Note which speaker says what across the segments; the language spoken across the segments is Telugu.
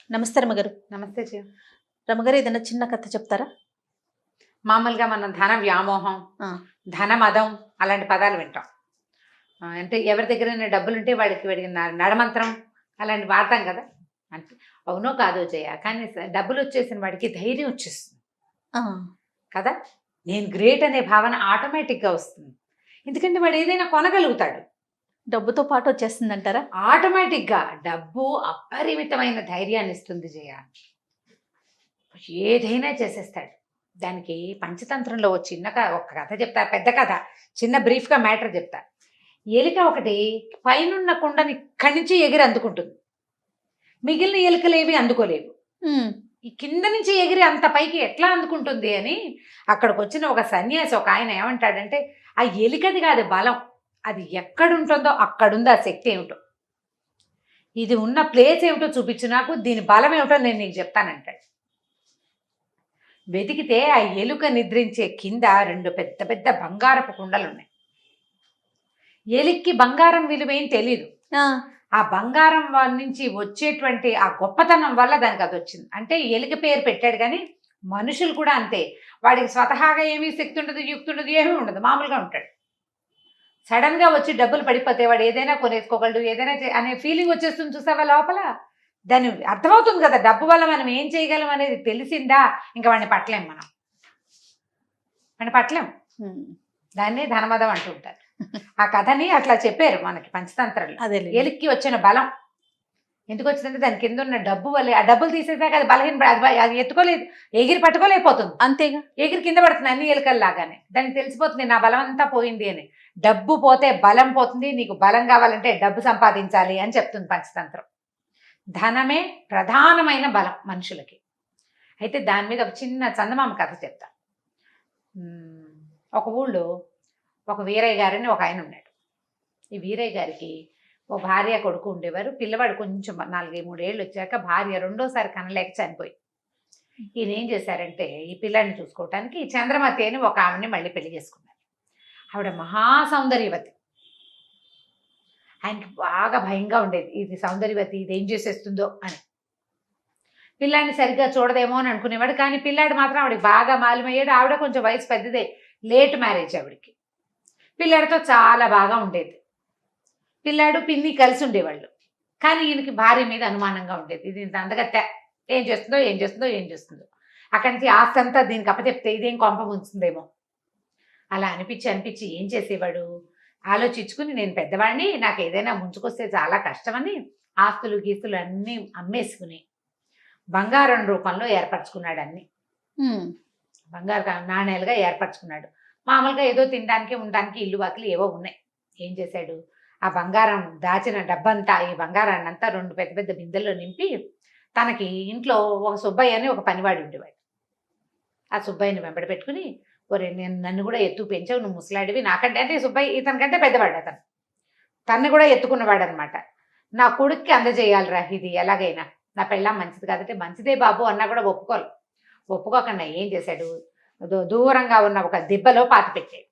Speaker 1: నమస్తే రమగారు.
Speaker 2: నమస్తే
Speaker 1: రమగారు, ఏదైనా చిన్న కథ చెప్తారా?
Speaker 2: మామూలుగా మనం ధన వ్యామోహం, ధన మదం అలాంటి పదాలు వింటాం. అంటే ఎవరి దగ్గరైనా డబ్బులుంటే వాడికి నడమంత్రం అలాంటి వాడతాం కదా. అంటే అవునో కాదో కానీ డబ్బులు వచ్చేసిన వాడికి ధైర్యం వచ్చేస్తుంది కదా. నేను గ్రేట్ అనే భావన ఆటోమేటిక్గా వస్తుంది. ఎందుకంటే వాడు ఏదైనా కొనగలుగుతాడు.
Speaker 1: డబ్బుతో పాటు వచ్చేస్తుంది అంటారా?
Speaker 2: ఆటోమేటిక్గా డబ్బు అపరిమితమైన ధైర్యాన్ని ఇస్తుంది జయ. ఏదైనా చేసేస్తాడు. దానికి పంచతంత్రంలో ఒక కథ చెప్తా, పెద్ద కథ, చిన్న బ్రీఫ్గా మ్యాటర్ చెప్తా. ఎలుక ఒకటి పైనున్న కుండని ఇక్కడి నుంచి ఎగిరి అందుకుంటుంది. మిగిలిన ఎలుకలు ఏవి అందుకోలేవు. ఈ కింద నుంచి ఎగిరి అంత పైకి ఎట్లా అందుకుంటుంది అని అక్కడికి వచ్చిన ఒక సన్యాసి, ఒక ఆయన ఏమంటాడంటే, ఆ ఎలుకది కాదు బలం, అది ఎక్కడుంటుందో అక్కడుంది ఆ శక్తి ఏమిటో. ఇది ఉన్న ప్లేస్ ఏమిటో చూపించు నాకు, దీని బలం ఏమిటో నేను నీకు చెప్తానంటాడు. వెతికితే ఆ ఎలుక నిద్రించే కింద 2 పెద్ద పెద్ద బంగారపు కుండలు ఉన్నాయి. ఎలుక్కి బంగారం విలువేం తెలీదు. ఆ బంగారం నుంచి వచ్చేటువంటి ఆ గొప్పతనం వల్ల దానికి అది వచ్చింది. అంటే ఎలుక పేరు పెట్టాడు, కానీ మనుషులు కూడా అంతే. వాడికి స్వతహాగా ఏమీ శక్తి ఉండదు, యుక్తి ఉండదు, ఏమీ ఉండదు, మామూలుగా ఉంటాడు. సడన్గా వచ్చి డబ్బులు పడిపోతే వాడు ఏదైనా కొనేసుకోగలడు, ఏదైనా అనే ఫీలింగ్ వచ్చేస్తుంది. చూసావా లోపల? దాన్ని అర్థమవుతుంది కదా, డబ్బు వల్ల మనం ఏం చేయగలం అనేది తెలిసిందా ఇంకా వాడిని పట్టలేం. వాడిని పట్టలేం. దాన్ని ధనమదం అంటూ ఉంటారు. ఆ కథని అట్లా చెప్పారు మనకి పంచతంత్రంలో. ఎలుక్కి వచ్చిన బలం ఎందుకు వచ్చిందంటే దాని కింద ఉన్న డబ్బు వల్లే. ఆ డబ్బులు తీసేసాక అది అది ఎత్తుకోలేదు, ఎగిరి పట్టుకోలేకపోతుంది.
Speaker 1: అంతేగా,
Speaker 2: ఎగిరి కింద పడుతుంది అన్ని ఎలుకల్లాగానే. దానికి తెలిసిపోతుంది నా బలం అంతా పోయింది అని. డబ్బు పోతే బలం పోతుంది, నీకు బలం కావాలంటే డబ్బు సంపాదించాలి అని చెప్తుంది పంచతంత్రం. ధనమే ప్రధానమైన బలం మనుషులకి. అయితే దాని మీద ఒక చిన్న చందమామ కథ చెప్తా. ఒక ఊళ్ళో ఒక వీరయ్య గారని ఒక ఆయన ఉన్నాడు. ఈ వీరయ్య గారికి ఓ భార్య కొడుకు ఉండేవారు. పిల్లవాడు కొంచెం 4-3 ఏళ్ళు వచ్చాక భార్య రెండోసారి కనలేక చనిపోయి, ఈయన ఏం చేశారంటే ఈ పిల్లాడిని చూసుకోవటానికి చంద్రమతి అని ఒక ఆవిడని మళ్ళీ పెళ్లి చేసుకున్నారు. ఆవిడ మహాసౌందర్యవతి. ఆయనకి బాగా భయంగా ఉండేది, ఇది సౌందర్యవతి ఇది ఏం చేసేస్తుందో అని. పిల్లాడిని సరిగ్గా చూడదేమో అని అనుకునేవాడు, కానీ పిల్లాడు మాత్రం ఆవిడకి బాగా మాలిమయ్యాడు. ఆవిడ కొంచెం వయసు పెద్దదే, లేట్ మ్యారేజ్ ఆవిడకి. పిల్లాడితో చాలా బాగా ఉండేది. పిల్లాడు పిన్ని కలిసి ఉండేవాళ్ళు. కానీ ఈయనకి భార్య మీద అనుమానంగా ఉండేది. ఇది ఇంత అందగత్తె, ఏం చేస్తుందో. అక్కడి నుంచి ఆస్తి అంతా దీనికి అప్పచెప్తే ఇదేం కొంప ముంచుతుందేమో అలా అనిపించి ఏం చేసేవాడు, ఆలోచించుకుని నేను పెద్దవాడిని, నాకు ఏదైనా ముంచుకొస్తే చాలా కష్టమని ఆస్తులు గీస్తులు అన్నీ అమ్మేసుకుని బంగారం రూపంలో ఏర్పరచుకున్నాడు. అన్ని బంగారు నాణేలుగా ఏర్పరచుకున్నాడు. మామూలుగా ఏదో తినడానికి ఉండడానికి ఇల్లు వాకిలు ఏవో ఉన్నాయి. ఏం చేశాడు, ఆ బంగారం దాచిన డబ్బంతా, ఈ బంగారాన్ని అంతా 2 పెద్ద పెద్ద బిందెల్లో నింపి తనకి ఇంట్లో ఒక సుబ్బయ్య అని ఒక పనివాడు ఉండేవాడు. ఆ సుబ్బయ్యని వెంబడి పెట్టుకుని, ఒరే నన్ను కూడా ఎత్తు పెంచావు, నువ్వు ముసలాడివి, నాకంటే అంటే సుబ్బయ్య ఇతనికంటే పెద్దవాడు, తన్ని కూడా ఎత్తుకున్నవాడు అనమాట. నా కొడుక్కి అందజేయాలిరా ఇది ఎలాగైనా, నా పెళ్ళాం మంచిది కాబట్టి. మంచిదే బాబు అన్నా కూడా ఒప్పుకోకుండా ఏం చేశాడు, దూరంగా ఉన్న ఒక దిబ్బలో పాతి పెట్టాడు.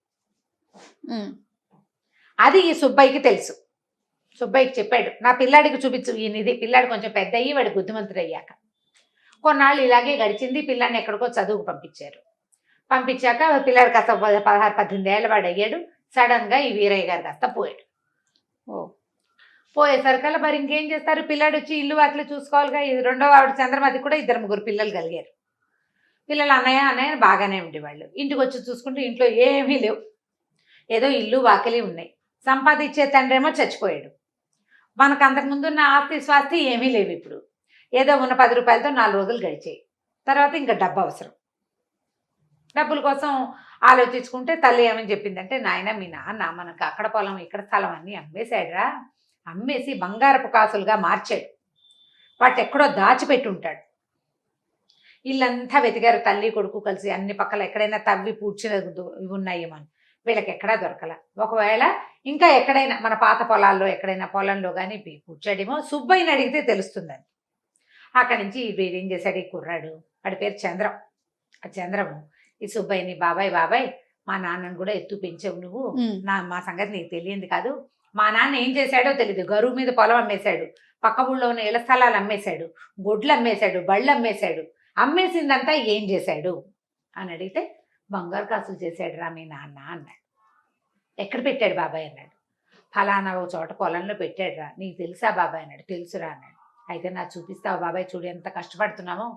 Speaker 2: అది ఈ సుబ్బయ్యకి తెలుసు. సుబ్బయ్యకి చెప్పాడు, నా పిల్లాడికి చూపించు ఈయనది. పిల్లాడు కొంచెం పెద్ద అయ్యి వాడు బుద్ధిమంతుడు అయ్యాక కొన్నాళ్ళు ఇలాగే గడిచింది. పిల్లాడిని ఎక్కడికో చదువుకు పంపించాక పిల్లాడు కాస్త 16-18 ఏళ్ళ వాడు అయ్యాడు. సడన్గా ఈ వీరయ్య గారు కాస్త పోయాడు. పోయేసరికల్లా మరి ఇంకేం చేస్తారు, పిల్లాడు వచ్చి ఇల్లు వాకిలు చూసుకోవాలిగా. ఇది రెండో ఆవిడ చంద్రమతి కూడా 2-3 పిల్లలు కలిగారు. పిల్లలు అన్నయ్య బాగానే ఉండేవాళ్ళు. ఇంటికి వచ్చి చూసుకుంటే ఇంట్లో ఏమీ లేవు, ఏదో ఇల్లు వాకిలి ఉన్నాయి. సంపాదించే తండ్రేమో చచ్చిపోయాడు. మనకు అంతకుముందు ఉన్న ఆస్తి స్వాస్తి ఏమీ లేవు. ఇప్పుడు ఏదో ఉన్న 10 రూపాయలతో 4 రోజులు గడిచాయి. తర్వాత ఇంకా డబ్బు అవసరం. డబ్బుల కోసం ఆలోచించుకుంటే తల్లి ఏమని చెప్పిందంటే, నాయన మీ నాన్న మనకు అక్కడ పొలం ఇక్కడ స్థలం అన్నీ అమ్మేశాడురా, అమ్మేసి బంగారపు కాసులుగా మార్చాడు. వాటి ఎక్కడో దాచిపెట్టి ఉంటాడు. ఇల్లంతా వెతికారు తల్లి కొడుకు కలిసి, అన్ని పక్కల ఎక్కడైనా తవ్వి పూడ్చిన ఇవి ఉన్నాయేమో, వీళ్ళకి ఎక్కడా దొరకల. ఒకవేళ ఇంకా ఎక్కడైనా మన పాత పొలాల్లో ఎక్కడైనా పొలంలో కానీ కూర్చాడేమో. సుబ్బయ్యని అడిగితే తెలుస్తుందని. అక్కడి నుంచి వీడేం చేశాడు, ఈ కుర్రాడు, వాడి పేరు చంద్రం. ఆ చంద్రము ఈ సుబ్బయ్యని, బాబాయ్ మా నాన్నను కూడా ఎత్తు పెంచావు నువ్వు, మా సంగతి నీకు తెలియంది కాదు, మా నాన్న ఏం చేశాడో తెలియదు. గరువు మీద పొలం అమ్మేశాడు, పక్క ఊళ్ళో ఉన్న ఇళ్ల స్థలాలు అమ్మేశాడు, గొడ్లు అమ్మేశాడు, బళ్ళు అమ్మేశాడు. అమ్మేసిందంతా ఏం చేశాడు అని అడిగితే బంగారు కాసులు చేశాడు రా మీ నాన్న అన్నాడు. ఎక్కడ పెట్టాడు బాబాయ్ అన్నాడు. ఫలానా ఓ చోట పొలంలో పెట్టాడు రా. నీకు తెలుసా బాబాయ్ అన్నాడు. తెలుసురా అన్నాడు. అయితే నాకు చూపిస్తావు బాబాయ్, చూడు ఎంత కష్టపడుతున్నామో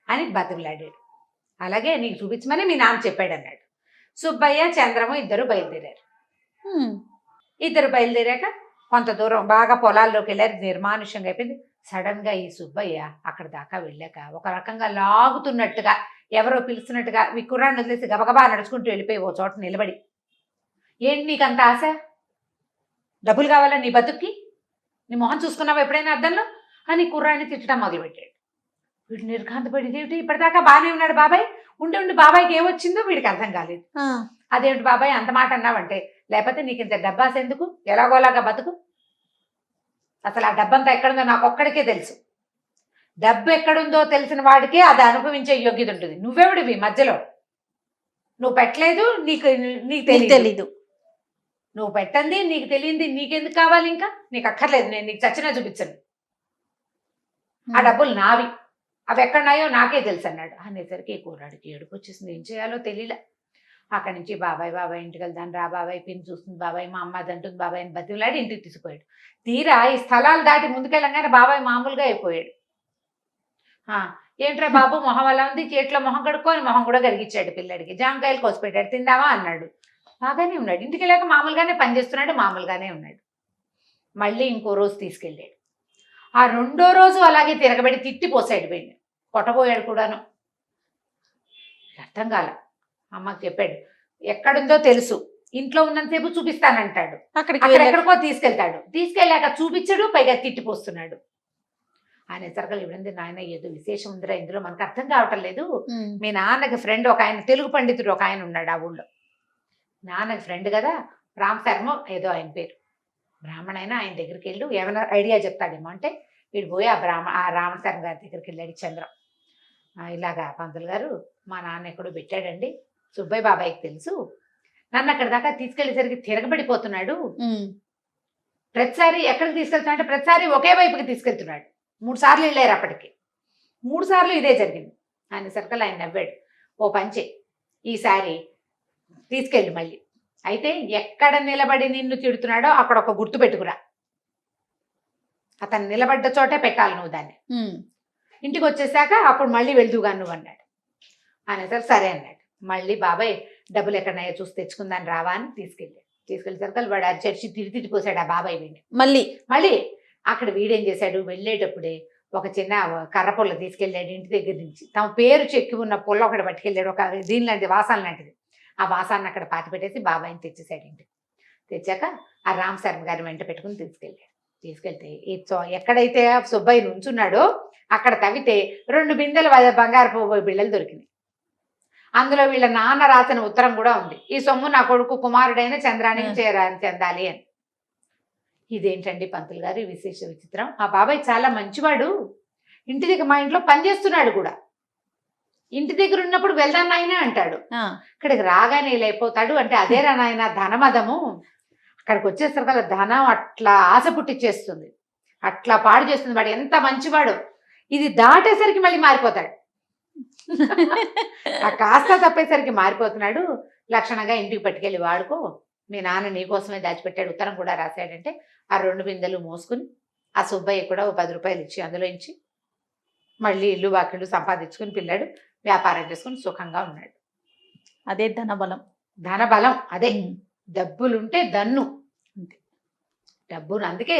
Speaker 2: అని బతిమలాడాడు. అలాగే నీకు చూపించమని మీ నాన్న చెప్పాడు అన్నాడు. సుబ్బయ్య చంద్రము ఇద్దరు బయలుదేరారు. ఇద్దరు బయలుదేరాక కొంత దూరం బాగా పొలాల్లోకి వెళ్ళారు. నిర్మానుష్యంగా అయిపోయింది. సడన్ గా ఈ సుబ్బయ్య అక్కడ దాకా వెళ్ళాక ఒక రకంగా లాగుతున్నట్టుగా, ఎవరో పిలుస్తున్నట్టుగా ఈ కుర్రాన్ని వదిలేసి గబగబా నడుచుకుంటూ వెళ్ళిపోయి ఓ చోట నిలబడి, ఏంటి నీకు అంత ఆశ? డబ్బులు కావాలా నీ బతుక్కి? నీ మొహం చూసుకున్నావా ఎప్పుడైనా అద్దంలో అని కుర్రాన్ని తిట్టడం మొదలుపెట్టాడు. వీడు నిర్ఘాంతపడి, ఇదేమిటి ఇప్పటిదాకా బాగానే ఉన్నాడు బాబాయ్, ఉండి ఉండి బాబాయ్కి ఏమొచ్చిందో వీడికి అర్థం కాలేదు. అదేమిటి బాబాయ్ అంత మాట అన్నావంటే, లేకపోతే నీకు ఇంత డబ్బాస్ ఎందుకు, ఎలాగోలాగా బతుకు. అసలు ఆ డబ్బంతా ఎక్కడుందో నాకు ఒక్కడికే తెలుసు. డబ్బు ఎక్కడుందో తెలిసిన వాడికే అది అనుభవించే యోగ్యత ఉంటుంది. నువ్వెవడివి మధ్యలో? నువ్వు పెట్టలేదు, నీకు నీకు తెలీదు. నువ్వు పెట్టండి, నీకు తెలియంది నీకెందుకు కావాలి? ఇంకా నీకు అక్కర్లేదు, నేను నీకు చచ్చినా చూపించను. ఆ డబ్బులు నావి, అవి ఎక్కడున్నాయో నాకే తెలుసు అన్నాడు. అనేసరికి కూరాడికి ఏడుపు వచ్చేసింది. ఏం చేయాలో తెలియలే. అక్కడి నుంచి బాబాయ్ బాబాయ్ ఇంటికి వెళ్దాను రా బాబాయ్, పిన్ని చూస్తుంది బాబాయ్, మా అమ్మ అదంటుంది బాబాయ్ అని బతిలాడి ఇంటికి తీసుకుపోయాడు. తీరా ఈ స్థలాలు దాటి ముందుకెళ్ళంగానే బాబాయ్ మామూలుగా అయిపోయాడు. ఏంట్రా బాబు మొహం అలా ఉంది, చేతిలో మొహం కడుక్కొని మొహం కూడా కరిగిచ్చాడు పిల్లడికి. జామకాయలు కోసిపెట్టాడు, తిందామా అన్నాడు. బాగానే ఉన్నాడు. ఇంటికి వెళ్ళాక మామూలుగానే పనిచేస్తున్నాడు, మామూలుగానే ఉన్నాడు. మళ్ళీ ఇంకో రోజు తీసుకెళ్ళాడు. ఆ రెండో రోజు అలాగే తిరగబడి తిట్టిపోసాడు వీడిని, కొట్టబోయాడు కూడాను. అర్థం కాల. అమ్మకి చెప్పాడు, ఎక్కడుందో తెలుసు, ఇంట్లో ఉన్నంతసేపు చూపిస్తానంటాడు, ఎక్కడికో తీసుకెళ్తాడు, తీసుకెళ్ళాక చూపించడు, పైగా తిట్టిపోస్తున్నాడు. ఆయన సరకలు ఇవ్వండి నాయన, ఏదో విశేషం ఉందిరా ఇందులో, మనకు అర్థం కావటం లేదు. మీ నాన్నకి ఫ్రెండ్ ఒక ఆయన, తెలుగు పండితుడు ఒక ఆయన ఉన్నాడు ఆ ఊళ్ళో. నాన్నకి ఫ్రెండ్ కదా, రామశర్మ ఏదో ఆయన పేరు, బ్రాహ్మణ అయినా ఆయన దగ్గరికి వెళ్ళు, ఏమైనా ఐడియా చెప్తాడేమో అంటే వీడు పోయి ఆ రామశర్మ గారి దగ్గరికి వెళ్ళాడు. చంద్రం, ఇలాగా పంతులు గారు మా నాన్న ఎక్కడో పెట్టాడండి, సుబ్బయ్య బాబాయ్కి తెలుసు, నన్ను అక్కడ దాకా తీసుకెళ్లేసరికి తిరగబడిపోతున్నాడు. ప్రతిసారి ఎక్కడికి తీసుకెళ్తున్నా అంటే ప్రతిసారి ఒకే వైపుకి తీసుకెళ్తున్నాడు. 3 సార్లు వెళ్ళారు అప్పటికి, 3 సార్లు ఇదే జరిగింది. ఆయన సర్కల్ ఆయన నవ్వాడు. ఓ పంచే, ఈసారి తీసుకెళ్ళి మళ్ళీ, అయితే ఎక్కడ నిలబడి నిన్ను తిడుతున్నాడో అక్కడ ఒక గుర్తు పెట్టుకురా, అతను నిలబడ్డ చోటే పెట్టాలి నువ్వు దాన్ని. ఇంటికి వచ్చేసాక అప్పుడు మళ్ళీ వెళ్దుగా నువ్వు అన్నాడు. అనేసరికి సరే అన్నాడు. మళ్ళీ బాబాయ్ డబ్బులు ఎక్కడన్నాయో చూసి తెచ్చుకుందాన్ని రావా అని తీసుకెళ్ళేసరికి వాడు అది చర్చి తిట్టిపోసాడు ఆ బాబాయ్ వీడిని. మళ్ళీ అక్కడ వీడేం చేశాడు, వెళ్ళేటప్పుడే ఒక చిన్న కర్ర పుల్ల తీసుకెళ్ళాడు ఇంటి దగ్గర నుంచి. తమ పేరు చెక్కి ఉన్న పుల్ల ఒకటి పట్టుకెళ్ళాడు, ఒక దీని లాంటిది, వాసాల లాంటిది. ఆ వాసాన్ని అక్కడ పాతి పెట్టేసి బాబాయిని తెచ్చేసాడు ఇంటికి. తెచ్చాక ఆ రామశర్మ గారిని వెంట పెట్టుకుని తీసుకెళ్తే ఎక్కడైతే సుబ్బయ్య నుంచున్నాడో అక్కడ తవ్వితే 2 బిందెలు బంగారపు బిళ్ళలు దొరికినాయి. అందులో వీళ్ళ నాన్న రాసిన ఉత్తరం కూడా ఉంది, ఈ సొమ్ము నా కొడుకు కుమారుడైన చంద్రానికి చెందాలి అని. ఇదేంటండి పంతులు గారు విశేష విచిత్రం, ఆ బాబాయ్ చాలా మంచివాడు, ఇంటి దగ్గర మా ఇంట్లో పనిచేస్తున్నాడు కూడా, ఇంటి దగ్గర ఉన్నప్పుడు వెళ్దాం నాయన అంటాడు, ఇక్కడికి రాగానే లేకపోతాడు అంటే అదేరా నాయన ధనమదము. అక్కడికి వచ్చేసరికి ధనం అట్లా ఆశ పుట్టిచ్చేస్తుంది, అట్లా పాడు చేస్తుంది. వాడు ఎంత మంచివాడు, ఇది దాటేసరికి మళ్ళీ మారిపోతాడు. ఆ కాస్త తప్పేసరికి మారిపోతున్నాడు. లక్షణంగా ఇంటికి పట్టుకెళ్ళి వాడుకో, మీ నాన్న నీకోసమే దాచిపెట్టాడు, ఉత్తరం కూడా రాశాడంటే ఆ 2 బిందెలు మోసుకుని ఆ సుబ్బయ్య కూడా 10 రూపాయలు ఇచ్చి అందులో ఇచ్చి మళ్ళీ ఇల్లు వాకిళ్ళు సంపాదించుకుని పిల్లాడు వ్యాపారం చేసుకుని సుఖంగా ఉన్నాడు.
Speaker 1: అదే ధనబలం.
Speaker 2: ధనబలం అదే, డబ్బులుంటే దన్ను అంతే. డబ్బును అందుకే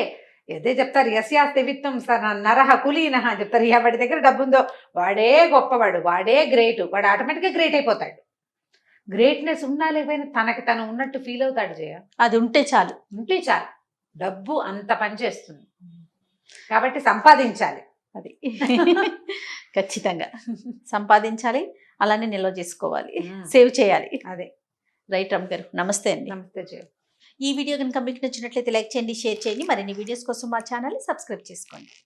Speaker 2: అదే చెప్తారు, యస్యాస్తి విత్తం నరహ కులీనహ అని చెప్తారు. వాడి దగ్గర డబ్బు ఉందో వాడే గొప్పవాడు, వాడే గ్రేట్, వాడు ఆటోమేటిక్గా గ్రేట్ అయిపోతాడు. గ్రేట్నెస్ ఉన్నా లేకపోయినా తనకి తను ఉన్నట్టు ఫీల్ అవుతాడు.
Speaker 1: అది ఉంటే చాలు,
Speaker 2: డబ్బు అంత పనిచేస్తుంది. కాబట్టి సంపాదించాలి, అది
Speaker 1: ఖచ్చితంగా సంపాదించాలి, అలానే నిల్వ చేసుకోవాలి, సేవ్ చేయాలి.
Speaker 2: అదే
Speaker 1: రైట్ రమ్య గారు, నమస్తే అండి.
Speaker 2: నమస్తే జయ.
Speaker 1: ఈ వీడియో కనుక మీకు నచ్చినట్లయితే లైక్ చేయండి, షేర్ చేయండి. మరిన్ని వీడియోస్ కోసం మా ఛానల్ని సబ్స్క్రైబ్ చేసుకోండి.